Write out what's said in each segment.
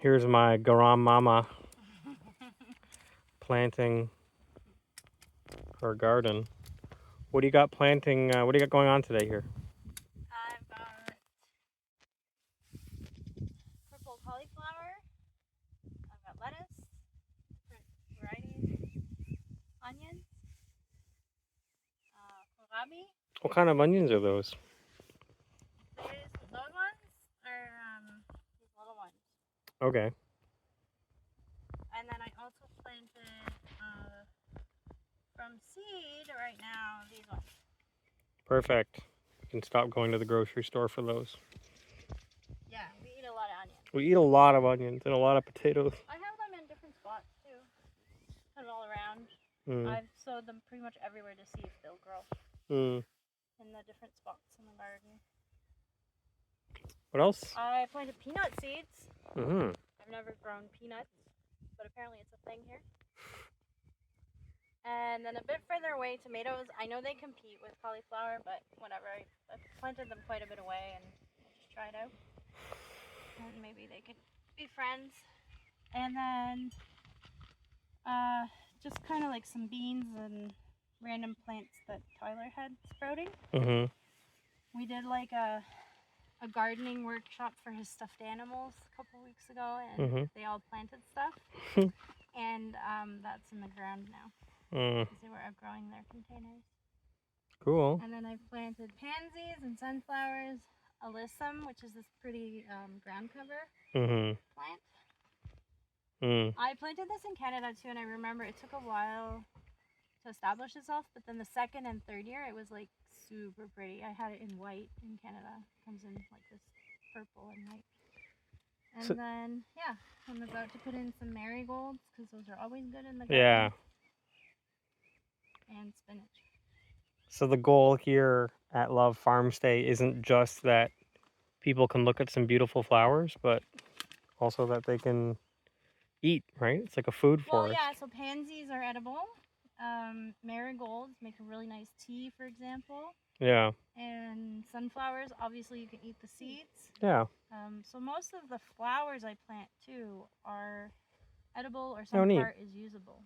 Here's my garam mama planting her garden. What do you got planting? What do you got going on today here? I've got purple cauliflower. I've got lettuce, different varieties, onions, kohlrabi. What kind of onions are those? Those ones are these little ones. Okay. And then I also planted from seed right now these ones. Perfect. You can stop going to the grocery store for those. Yeah, we eat a lot of onions. We eat a lot of onions and a lot of potatoes. I have them in different spots too, kind of all around. Mm. I've sowed them pretty much everywhere to see if they'll grow in the different spots in the garden. What else? I planted peanut seeds. Mm-hmm. I've never grown peanuts, but apparently it's a thing here. And then a bit further away, tomatoes. I know they compete with cauliflower, but whatever. I've planted them quite a bit away, and I'll just try it out. And maybe they could be friends. And then just kind of like some beans and random plants that Tyler had sprouting. Mm-hmm. We did like a gardening workshop for his stuffed animals a couple weeks ago, and they all planted stuff. And that's in the ground now. Because they were outgrowing their containers. Cool. And then I've planted pansies and sunflowers, alyssum, which is this pretty ground cover plant. I planted this in Canada too, and I remember it took a while to establish itself, but then the second and third year it was like super pretty. I had it in white in Canada. It comes in like this purple and white. And then, yeah, I'm about to put in some marigolds because those are always good in the garden. Yeah. And spinach. So the goal here at L.O.V.E Farmstay isn't just that people can look at some beautiful flowers, but also that they can eat, right? It's like a food forest. Well, yeah, so pansies are edible. Marigolds make a really nice tea, for example. Yeah. And sunflowers, obviously you can eat the seeds. Yeah. So most of the flowers I plant too are edible, or some part is usable.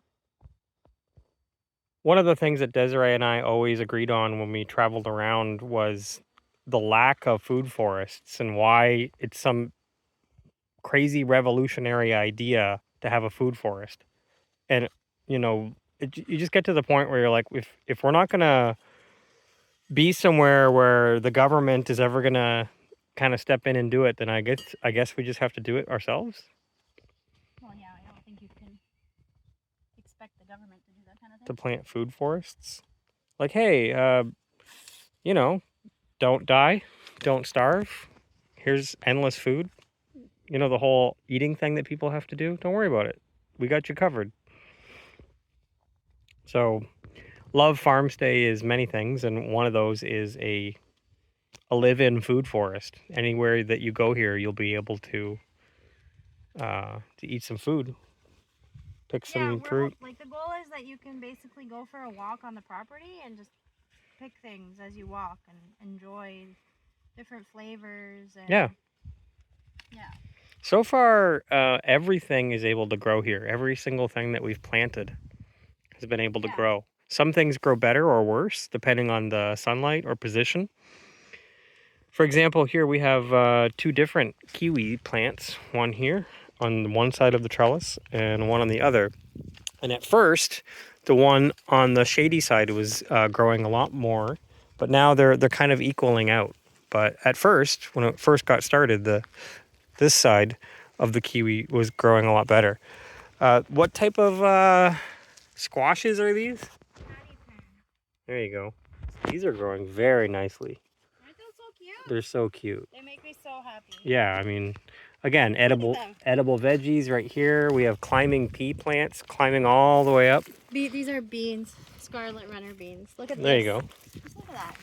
One of the things that Desiree and I always agreed on when we traveled around was the lack of food forests and why it's some crazy revolutionary idea to have a food forest. And, you know, you just get to the point where you're like, if we're not going to be somewhere where the government is ever going to kind of step in and do it, then I guess we just have to do it ourselves. Well, yeah, I don't think you can expect the government to do that kind of thing. To plant food forests. Like, hey, you know, don't die, don't starve. Here's endless food. You know, the whole eating thing that people have to do. Don't worry about it. We got you covered. So, L.O.V.E Farmstay is many things, and one of those is a live-in food forest. Anywhere that you go here, you'll be able to eat some food, pick some fruit. Like, the goal is that you can basically go for a walk on the property and just pick things as you walk and enjoy different flavors. And yeah. So far, everything is able to grow here. Every single thing that we've planted has been able to grow. Some things grow better or worse, depending on the sunlight or position. For example, here we have two different kiwi plants. One here on one side of the trellis and one on the other. And at first, the one on the shady side was growing a lot more, but now they're kind of equaling out. But at first, when it first got started, this side of the kiwi was growing a lot better. What type of squashes are these? Patty pan. There you go. These are growing very nicely. Aren't those so cute? They're so cute. They make me so happy. Yeah, I mean, again, edible veggies right here. We have climbing pea plants climbing all the way up. These are beans, scarlet runner beans. Look at this. There you go. Just look at that.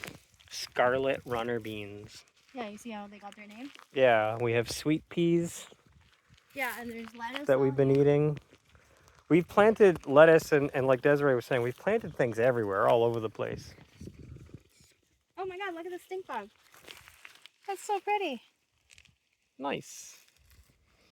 Scarlet runner beans. Yeah, you see how they got their name? Yeah, we have sweet peas. Yeah, and there's lettuce that we've been eating. We've planted lettuce and like Desiree was saying, we've planted things everywhere, all over the place. Oh my god, look at the stink bug. That's so pretty. Nice.